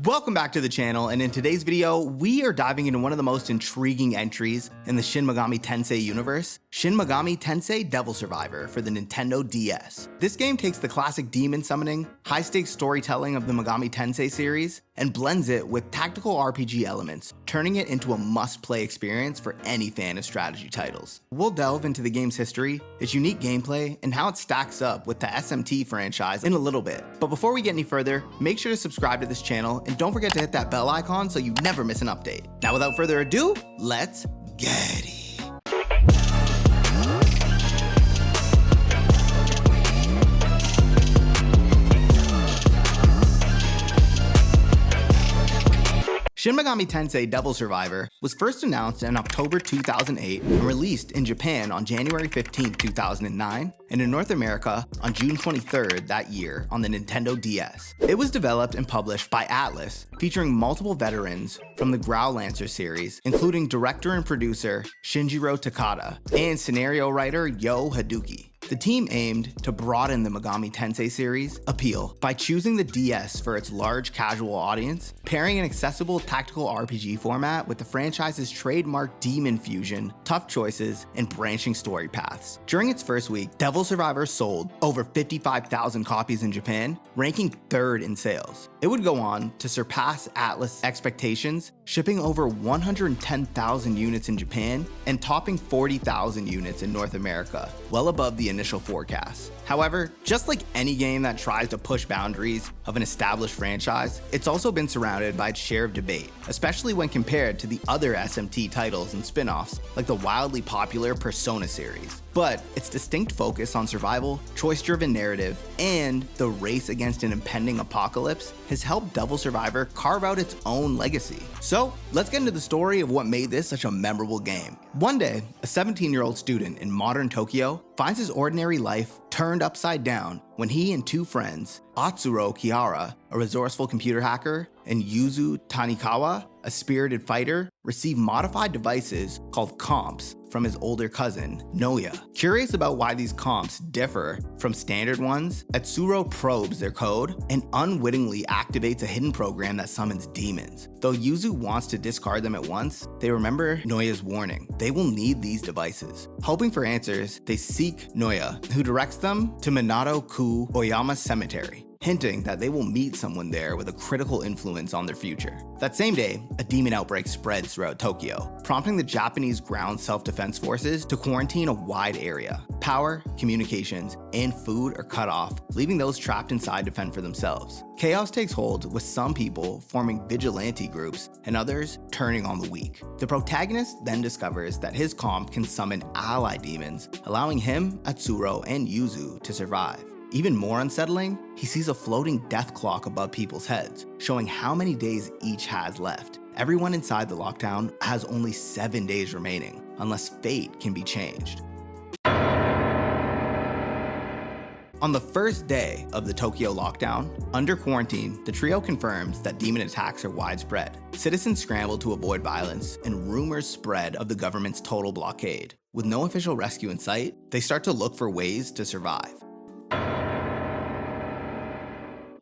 Welcome back to the channel, and in today's video, we are diving into one of the most intriguing entries in the Shin Megami Tensei universe, Shin Megami Tensei Devil Survivor for the Nintendo DS. This game takes the classic demon summoning, high-stakes storytelling of the Megami Tensei series, and blends it with tactical RPG elements, turning it into a must-play experience for any fan of strategy titles. We'll delve into the game's history, its unique gameplay, and how it stacks up with the SMT franchise in a little bit. But before we get any further, make sure to subscribe to this channel and don't forget to hit that bell icon so you never miss an update. Now without further ado, let's get it. Shin Megami Tensei Devil Survivor was first announced in October 2008 and released in Japan on January 15, 2009, and in North America on June 23rd that year on the Nintendo DS. It was developed and published by Atlus, featuring multiple veterans from the Growlancer series, including director and producer Shinjiro Takada and scenario writer Yo Haduki. The team aimed to broaden the Megami Tensei series' appeal by choosing the DS for its large casual audience, pairing an accessible tactical RPG format with the franchise's trademark demon fusion, tough choices, and branching story paths. During its first week, Devil Survivor sold over 55,000 copies in Japan, ranking third in sales. It would go on to surpass Atlus expectations, shipping over 110,000 units in Japan and topping 40,000 units in North America, well above the initial forecast. However, just like any game that tries to push boundaries of an established franchise, it's also been surrounded by its share of debate, especially when compared to the other SMT titles and spin-offs like the wildly popular Persona series. But its distinct focus on survival, choice-driven narrative, and the race against an impending apocalypse has helped Devil Survivor carve out its own legacy. So, let's get into the story of what made this such a memorable game. One day, a 17-year-old student in modern Tokyo finds his ordinary life turned upside down when he and two friends, Atsuro Kiara, a resourceful computer hacker, and Yuzu Tanikawa, a spirited fighter, receive modified devices called comps from his older cousin, Noya. Curious about why these comps differ from standard ones, Atsuro probes their code and unwittingly activates a hidden program that summons demons. Though Yuzu wants to discard them at once, they remember Noya's warning. They will need these devices. Hoping for answers, they seek Noya, who directs them to Minato-ku Oyama Cemetery, hinting that they will meet someone there with a critical influence on their future. That same day, a demon outbreak spreads throughout Tokyo, prompting the Japanese ground self-defense forces to quarantine a wide area. Power, communications, and food are cut off, leaving those trapped inside to fend for themselves. Chaos takes hold, with some people forming vigilante groups and others turning on the weak. The protagonist then discovers that his comp can summon ally demons, allowing him, Atsuro, and Yuzu to survive. Even more unsettling, he sees a floating death clock above people's heads, showing how many days each has left. Everyone inside the lockdown has only 7 days remaining, unless fate can be changed. On the first day of the Tokyo lockdown, under quarantine, the trio confirms that demon attacks are widespread. Citizens scramble to avoid violence, and rumors spread of the government's total blockade. With no official rescue in sight, they start to look for ways to survive.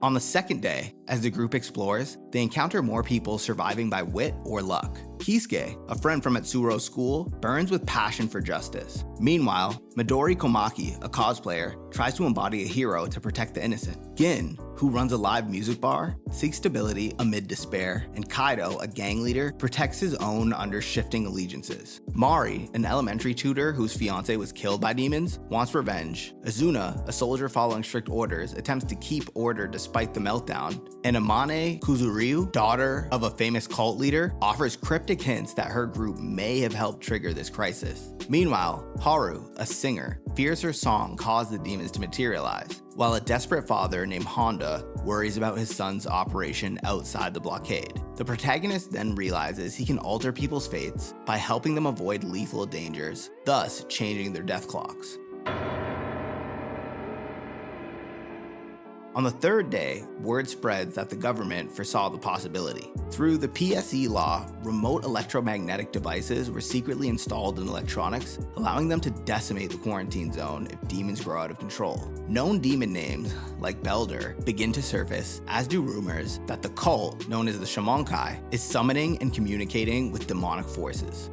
On the second day, as the group explores, they encounter more people surviving by wit or luck. Kisuke, a friend from Atsuro's school, burns with passion for justice. Meanwhile, Midori Komaki, a cosplayer, tries to embody a hero to protect the innocent. Gin, who runs a live music bar, seeks stability amid despair, and Kaido, a gang leader, protects his own under shifting allegiances. Mari, an elementary tutor whose fiancé was killed by demons, wants revenge. Azuna, a soldier following strict orders, attempts to keep order despite the meltdown. And Amane Kuzuryu, daughter of a famous cult leader, offers cryptic hints that her group may have helped trigger this crisis. Meanwhile, Haru, a singer, fears her song caused the demons to materialize, while a desperate father named Honda worries about his son's operation outside the blockade. The protagonist then realizes he can alter people's fates by helping them avoid lethal dangers, thus changing their death clocks. On the third day, word spreads that the government foresaw the possibility. Through the PSE law, remote electromagnetic devices were secretly installed in electronics, allowing them to decimate the quarantine zone if demons grow out of control. Known demon names, like Belder, begin to surface, as do rumors that the cult, known as the Shamankai, is summoning and communicating with demonic forces.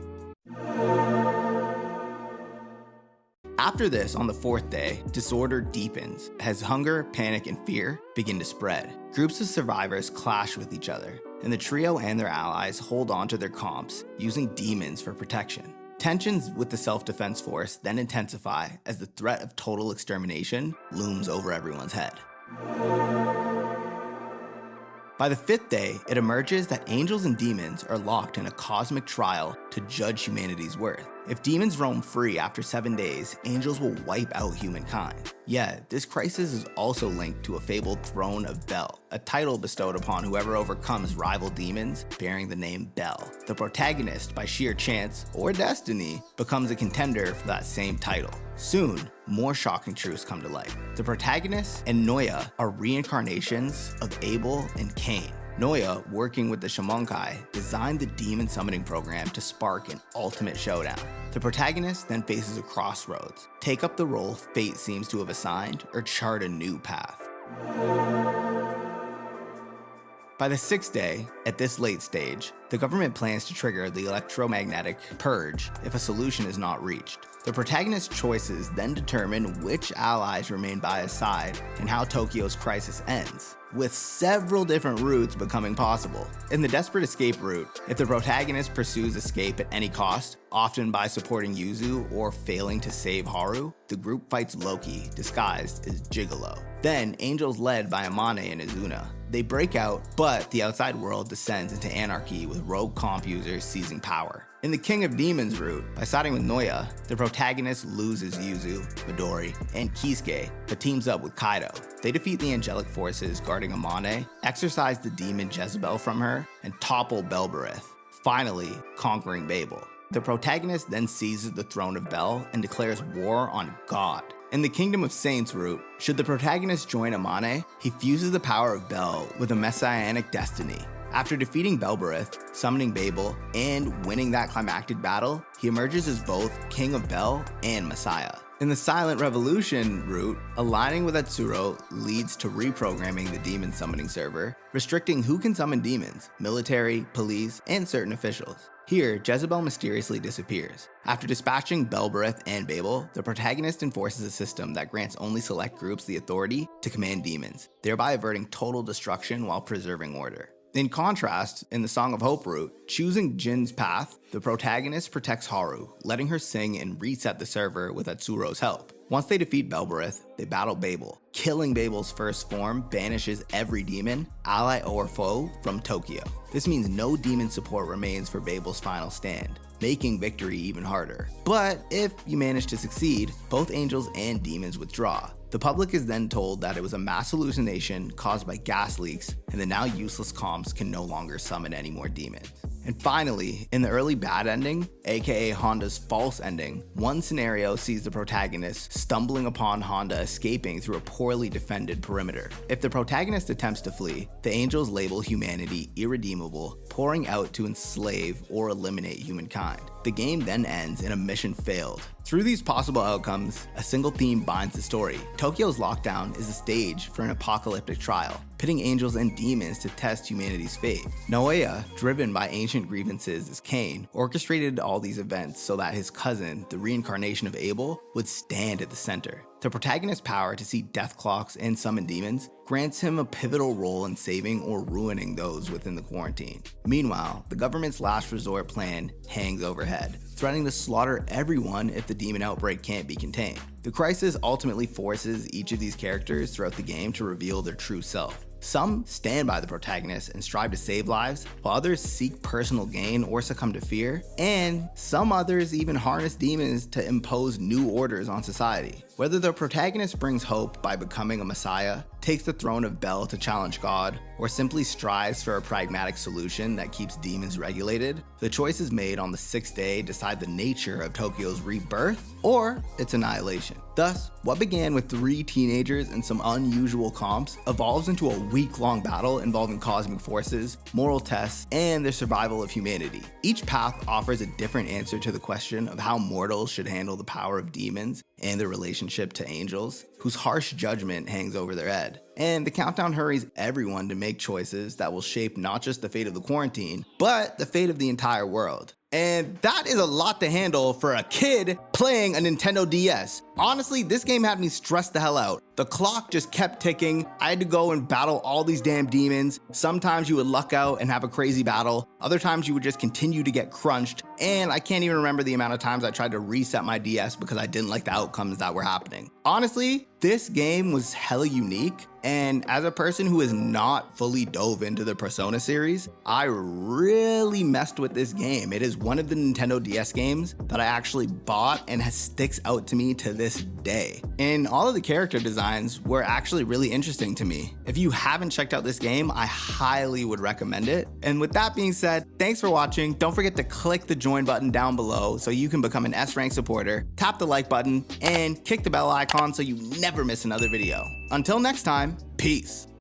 After this, on the fourth day, disorder deepens as hunger, panic, and fear begin to spread. Groups of survivors clash with each other, and the trio and their allies hold on to their comps, using demons for protection. Tensions with the self-defense force then intensify as the threat of total extermination looms over everyone's head. By the fifth day, it emerges that angels and demons are locked in a cosmic trial to judge humanity's worth. If demons roam free after 7 days, angels will wipe out humankind. Yet, this crisis is also linked to a fabled Throne of Bel, a title bestowed upon whoever overcomes rival demons bearing the name Bel. The protagonist, by sheer chance or destiny, becomes a contender for that same title. Soon, more shocking truths come to light. The protagonist and Noya are reincarnations of Abel and Cain. Noya, working with the Shamankai, designed the demon summoning program to spark an ultimate showdown. The protagonist then faces a crossroads: take up the role fate seems to have assigned, or chart a new path. By the sixth day, at this late stage, the government plans to trigger the electromagnetic purge if a solution is not reached. The protagonist's choices then determine which allies remain by his side and how Tokyo's crisis ends, with several different routes becoming possible. In the desperate escape route, if the protagonist pursues escape at any cost, often by supporting Yuzu or failing to save Haru, the group fights Loki, disguised as Gigolo. Then, angels led by Amane and Izuna. They break out, but the outside world descends into anarchy with rogue comp users seizing power. In the King of Demons route, by siding with Noya, the protagonist loses Yuzu, Midori, and Kisuke, but teams up with Kaido. They defeat the angelic forces guarding Amane, exorcise the demon Jezebel from her, and topple Belberith, finally conquering Babel. The protagonist then seizes the Throne of Bel and declares war on God. In the Kingdom of Saints route, should the protagonist join Amane, he fuses the power of Bel with a messianic destiny. After defeating Belberith, summoning Babel, and winning that climactic battle, he emerges as both King of Bel and Messiah. In the Silent Revolution route, aligning with Atsuro leads to reprogramming the demon summoning server, restricting who can summon demons, military, police, and certain officials. Here, Jezebel mysteriously disappears. After dispatching Belberith and Babel, the protagonist enforces a system that grants only select groups the authority to command demons, thereby averting total destruction while preserving order. In contrast, in the Song of Hope route, choosing Jin's path, the protagonist protects Haru, letting her sing and reset the server with Atsuro's help. Once they defeat Belberith, they battle Babel. Killing Babel's first form banishes every demon, ally or foe, from Tokyo. This means no demon support remains for Babel's final stand, making victory even harder. But if you manage to succeed, both angels and demons withdraw. The public is then told that it was a mass hallucination caused by gas leaks, and the now useless comps can no longer summon any more demons. And finally, in the early bad ending, aka Honda's false ending, one scenario sees the protagonist stumbling upon Honda escaping through a poorly defended perimeter. If the protagonist attempts to flee, the angels label humanity irredeemable, pouring out to enslave or eliminate humankind. The game then ends in a mission failed. Through these possible outcomes, a single theme binds the story. Tokyo's lockdown is a stage for an apocalyptic trial, pitting angels and demons to test humanity's fate. Noya, driven by ancient grievances as Cain, orchestrated all these events so that his cousin, the reincarnation of Abel, would stand at the center. The protagonist's power to see death clocks and summon demons grants him a pivotal role in saving or ruining those within the quarantine. Meanwhile, the government's last resort plan hangs overhead, threatening to slaughter everyone if the demon outbreak can't be contained. The crisis ultimately forces each of these characters throughout the game to reveal their true self. Some stand by the protagonist and strive to save lives, while others seek personal gain or succumb to fear, and some others even harness demons to impose new orders on society. Whether the protagonist brings hope by becoming a messiah, takes the throne of Bel to challenge God, or simply strives for a pragmatic solution that keeps demons regulated, the choices made on the 6th day decide the nature of Tokyo's rebirth or its annihilation. Thus, what began with 3 teenagers and some unusual comps evolves into a week-long battle involving cosmic forces, moral tests, and the survival of humanity. Each path offers a different answer to the question of how mortals should handle the power of demons and their relationship to angels, whose harsh judgment hangs over their head. And the countdown hurries everyone to make choices that will shape not just the fate of the quarantine, but the fate of the entire world. And that is a lot to handle for a kid playing a Nintendo DS. Honestly, this game had me stressed the hell out. The clock just kept ticking. I had to go and battle all these damn demons. Sometimes you would luck out and have a crazy battle. Other times you would just continue to get crunched. And I can't even remember the amount of times I tried to reset my DS because I didn't like the outcomes that were happening. Honestly, this game was hella unique. And as a person who has not fully dove into the Persona series, I really messed with this game. It is one of the Nintendo DS games that I actually bought and sticks out to me to this day. And all of the character designs were actually really interesting to me. If you haven't checked out this game, I highly would recommend it. And with that being said, thanks for watching. Don't forget to click the join button down below so you can become an S-Rank supporter, tap the like button, and kick the bell icon so you never miss another video. Until next time, peace.